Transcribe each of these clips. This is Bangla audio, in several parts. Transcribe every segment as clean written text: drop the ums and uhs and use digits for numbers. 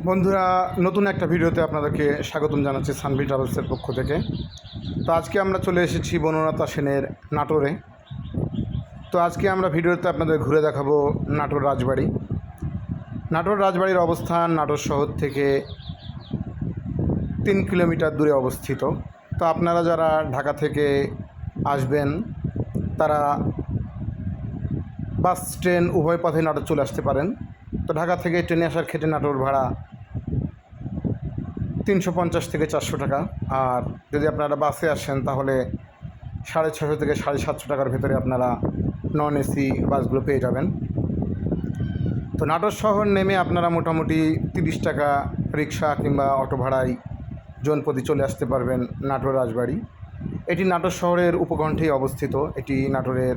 বন্ধুরা, নতুন একটা ভিডিওতে আপনাদেরকে স্বাগতম জানাচ্ছি সানভি ট্রাভেলসের পক্ষ থেকে। তো আজকে আমরা চলে এসেছি বনলতা সেনের নাটোরে। তো আজকে আমরা ভিডিওতে আপনাদের ঘুরে দেখাবো নাটোর রাজবাড়ি। নাটোর রাজবাড়ির অবস্থান নাটোর শহর থেকে 3 কিলোমিটার দূরে অবস্থিত। তো আপনারা যারা ঢাকা থেকে আসবেন তারা বাস ট্রেন উভয় পথে নাটোর চলে আসতে পারেন। তো ঢাকা থেকে ট্রেনে আসার ক্ষেত্রে নাটোর ভাড়া 350 থেকে 400 টাকা। আর যদি আপনারা বাসে আসেন তাহলে 650 থেকে 750 টাকার ভেতরে আপনারা নন এসি বাসগুলো পেয়ে যাবেন। তো নাটোর শহর নেমে আপনারা মোটামুটি 30 টাকা রিক্সা কিংবা অটো ভাড়ায় জনপ্রতি চলে আসতে পারবেন নাটোর রাজবাড়ি। এটি নাটোর শহরের উপকণ্ঠেই অবস্থিত। এটি নাটোরের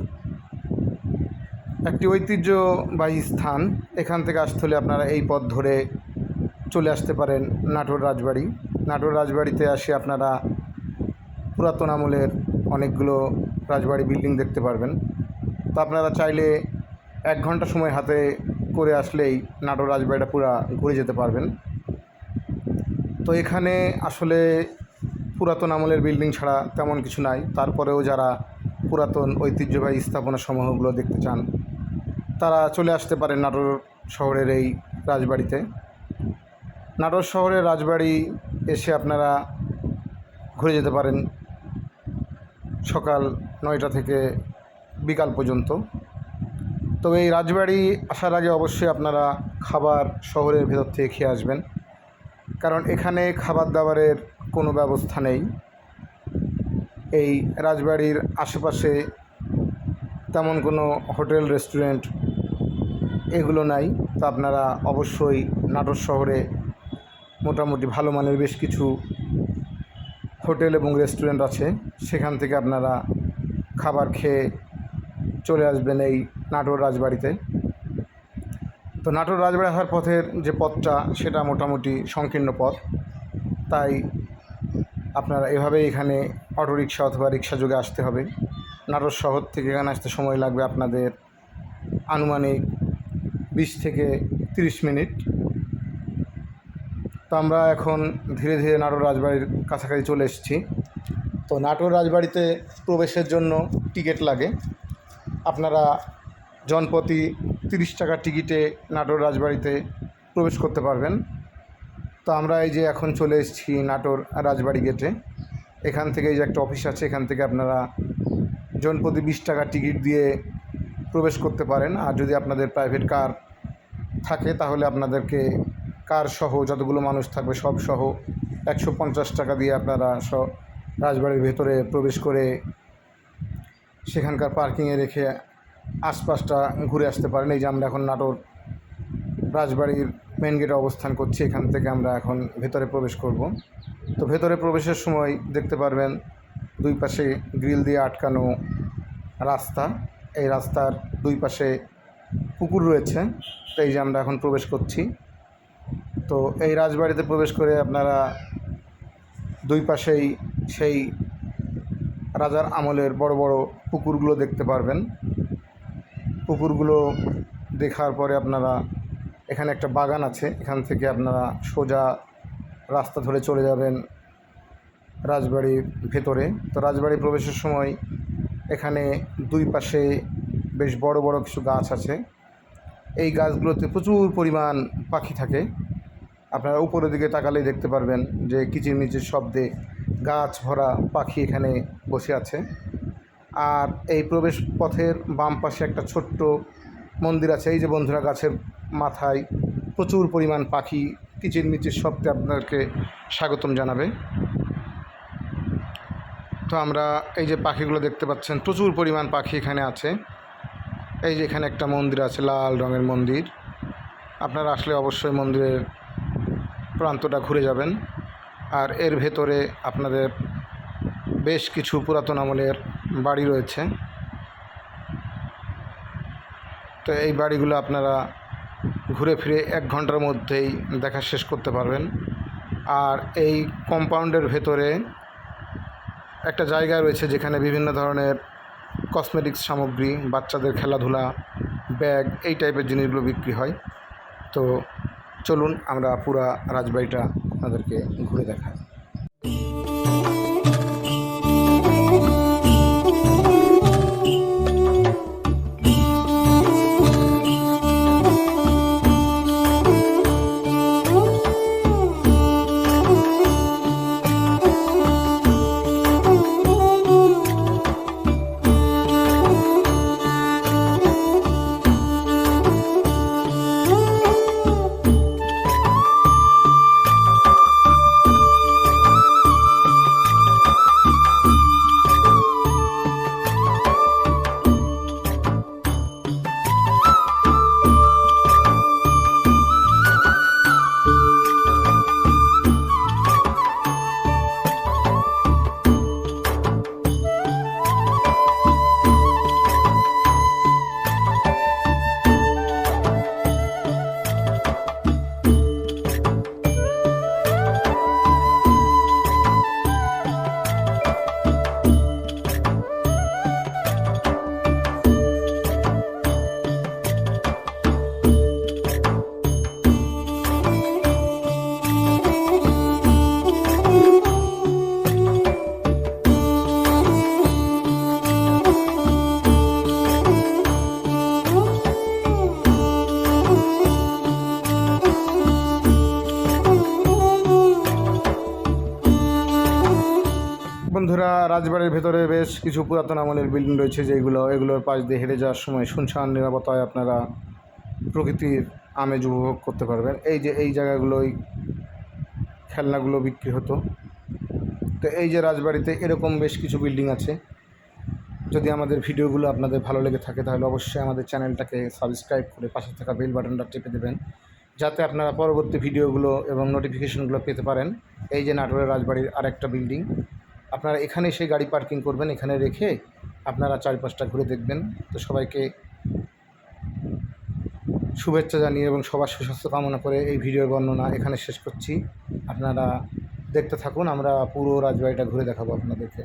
একটি ঐতিহ্যবাহী স্থান। এখান থেকে আসতে হলে আপনারা এই পথ ধরে চলে আসতে পারেন নাটোর রাজবাড়ি। নাটোর রাজবাড়িতে আসে আপনারা পুরাতন আমলের অনেকগুলো রাজবাড়ি বিল্ডিং দেখতে পারবেন। তো আপনারা চাইলে 1 ঘন্টা সময় হাতে করে আসলেই নাটোর রাজবাড়িটা পুরা ঘুরে যেতে পারবেন। তো এখানে আসলে পুরাতন আমলের বিল্ডিং ছাড়া তেমন কিছু নাই। তারপরেও যারা পুরাতন ঐতিহ্যবাহী স্থাপনা সমূহগুলো দেখতে চান তারা চলে আসতে পারেন নাটোর শহরের এই রাজবাড়িতে। নাটোর শহরের রাজবাড়ি এসে আপনারা ঘুরে যেতে পারেন সকাল 9টা থেকে বিকাল পর্যন্ত। তো এই রাজবাড়ি আসার আগে অবশ্যই আপনারা খাবার শহরের ভেতর থেকে খেয়ে আসবেন, কারণ এখানে খাবার দাবারের কোনো ব্যবস্থা নেই। এই রাজবাড়ির আশেপাশে তেমন কোনো হোটেল রেস্টুরেন্ট এগুলো নাই। তো আপনারা অবশ্যই নাটোর শহরে মোটামুটি ভালো মানের বেশ কিছু হোটেল এবং রেস্টুরেন্ট আছে, সেখান থেকে আপনারা খাবার খেয়ে চলে আসবেন এই নাটোর রাজবাড়িতে। তো নাটোর রাজবাড়ি আসার পথের যে পথটা সেটা মোটামুটি সংকীর্ণ পথ, তাই আপনারা এভাবেই এখানে অটোরিকশা অথবা রিক্সা যোগে আসতে হবে। নাটোর শহর থেকে এখানে আসতে সময় লাগবে আপনাদের আনুমানিক 20 থেকে 30 মিনিট। তো আমরা এখন ধীরে ধীরে নাটোর রাজবাড়ির কাছাকাছি চলে এসেছি। তো নাটোর রাজবাড়িতে প্রবেশের জন্য টিকিট লাগে। আপনারা জনপ্রতি 30 টাকার টিকিটে নাটোর রাজবাড়িতে প্রবেশ করতে পারবেন। তো আমরা এই যে এখন চলে এসেছি নাটোর রাজবাড়ি গেটে। এখান থেকে এই যে একটা অফিস আছে, এখান থেকে আপনারা জনপ্রতি 20 টাকার টিকিট দিয়ে প্রবেশ করতে পারেন। আর যদি আপনাদের প্রাইভেট কার থাকে তাহলে আপনাদেরকে কার সহ যতগুলো মানুষ থাকবে সব সহ 150 টাকা দিয়ে আপনারা রাজবাড়ির ভেতরে প্রবেশ করে সেখানকার পার্কিংয়ে রেখে আশপাশটা ঘুরে আসতে পারেন। এই যে আমরা এখন নাটোর রাজবাড়ির মেন গেটে অবস্থান করছি, এখান থেকে আমরা এখন ভেতরে প্রবেশ করব। তো ভেতরে প্রবেশের সময় দেখতে পারবেন দুই পাশে গ্রিল দিয়ে আটকানো রাস্তা। এই রাস্তার দুই পাশে পুকুর রয়েছে। তো এই যে আমরা এখন প্রবেশ করছি। তো এই রাজবাড়িতে প্রবেশ করে আপনারা দুই পাশেই সেই রাজার আমলের বড় বড় পুকুরগুলো দেখতে পারবেন। পুকুরগুলো দেখার পরে আপনারা এখানে একটা বাগান আছে, এখান থেকে আপনারা সোজা রাস্তা ধরে চলে যাবেন রাজবাড়ির ভেতরে। তো রাজবাড়ি প্রবেশের সময় এখানে দুই পাশে বেশ বড় বড় কিছু গাছ আছে। এই গাছগুলোতে প্রচুর পরিমাণ পাখি থাকে। আপনারা উপরের দিকে তাকালেই দেখতে পারবেন যে কিচিরমিচির শব্দে গাছ ভরা পাখি এখানে বসে আছে। আর এই প্রবেশ পথের বাম পাশে একটা ছোট্ট মন্দির আছে। এই যে বন্ধুরা, গাছের মাথায় প্রচুর পরিমাণ পাখি কিচিরমিচির শব্দে আপনাদেরকে স্বাগতম জানাবে। তো আমরা এই যে পাখিগুলো দেখতে পাচ্ছেন, প্রচুর পরিমাণ পাখি এখানে আছে। এই যে এখানে একটা মন্দির আছে, লাল রঙের মন্দির। আপনারা আসলে অবশ্যই মন্দিরের প্রান্তটা ঘুরে যাবেন। আর এর ভেতরে আপনাদের বেশ কিছু পুরাতন আমলের বাড়ি রয়েছে। তো এই বাড়িগুলো আপনারা ঘুরে ফিরে 1 ঘন্টার মধ্যেই দেখা শেষ করতে পারবেন। আর এই কম্পাউন্ডের ভেতরে একটা জায়গা রয়েছে যেখানে বিভিন্ন ধরনের কসমেটিক্স সামগ্রী, বাচ্চাদের খেলাধুলা, ব্যাগ, এই টাইপের জিনিসগুলো বিক্রি হয়। তো চলুন আমরা পুরা রাজবাড়িটা আপনাদেরকে ঘুরে দেখাই। বন্ধুরা, রাজবাড়ির ভেতরে বেশ কিছু পুরাতন আমলের বিল্ডিং রয়েছে, এগুলোর পাশ দিয়ে হেঁটে যাওয়ার সময় শুনশান নিরাপত্তায় আপনারা প্রকৃতির আমেজ উপভোগ করতে পারবেন। এই জায়গাগুলোই খেলনাগুলো বিক্রি হতো। তো এই যে রাজবাড়িতে এরকম বেশ কিছু বিল্ডিং আছে। যদি আমাদের ভিডিওগুলো আপনাদের ভালো লেগে থাকে তাহলে অবশ্যই আমাদের চ্যানেলটাকে সাবস্ক্রাইব করে পাশে থাকা বেল বাটনটা টিপে দেবেন, যাতে আপনারা পরবর্তী ভিডিওগুলো এবং নোটিফিকেশনগুলো পেতে পারেন। এই যে নাটোরের রাজবাড়ির আরেকটা বিল্ডিং, আপনারা এখানে সেই গাড়ি পার্কিং করবেন, এখানে রেখে আপনারা চারপাশটা ঘুরে দেখবেন। তো সবাইকে শুভেচ্ছা জানিয়ে এবং সবার সুস্বাস্থ্য কামনা করে এই ভিডিওর বর্ণনা এখানে শেষ করছি। আপনারা দেখতে থাকুন, আমরা পুরো রাজবাড়িটা ঘুরে দেখাবো আপনাদেরকে।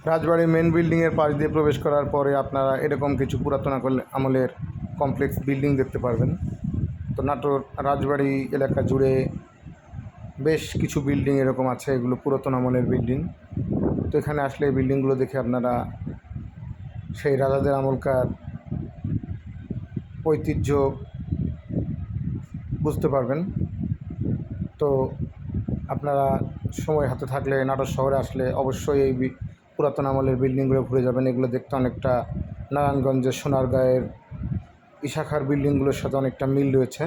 রাজবাড়ির মেন বিল্ডিংয়ের পাশ দিয়ে প্রবেশ করার পরে আপনারা এরকম কিছু পুরাতন আমলের কমপ্লেক্স বিল্ডিং দেখতে পারবেন। তো নাটোর রাজবাড়ি এলাকা জুড়ে বেশ কিছু বিল্ডিং এরকম আছে, এগুলো পুরাতন আমলের বিল্ডিং। তো এখানে আসলে এই বিল্ডিংগুলো দেখে আপনারা সেই রাজাদের আমলকার ঐতিহ্য বুঝতে পারবেন। তো আপনারা সময় হাতে থাকলে নাটোর শহরে আসলে অবশ্যই এই পুরাতন আমলের বিল্ডিংগুলো ঘুরে যাবেন। এগুলো দেখতে অনেকটা নারায়ণগঞ্জের সোনারগাঁয়ের ইশাখার বিল্ডিংগুলোর সাথে অনেকটা মিল রয়েছে।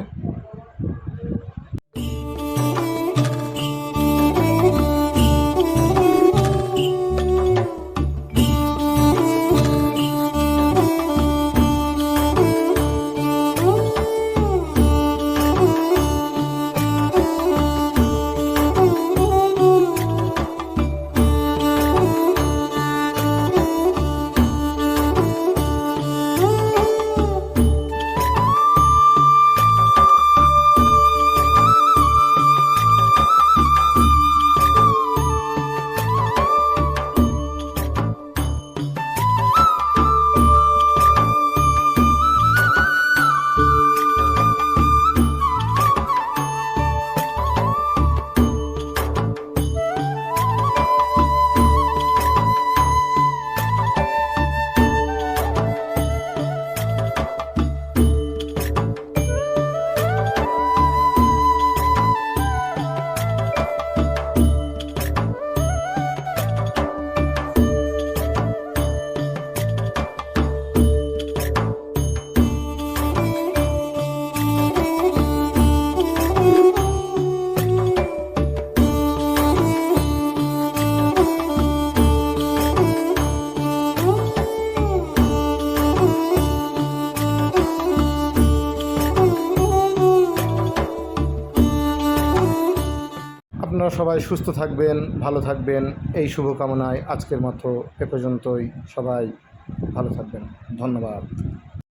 আপনারা সবাই সুস্থ থাকবেন, ভালো থাকবেন, এই শুভকামনায় আজকের মতো এ পর্যন্তই। সবাই ভালো থাকবেন। ধন্যবাদ।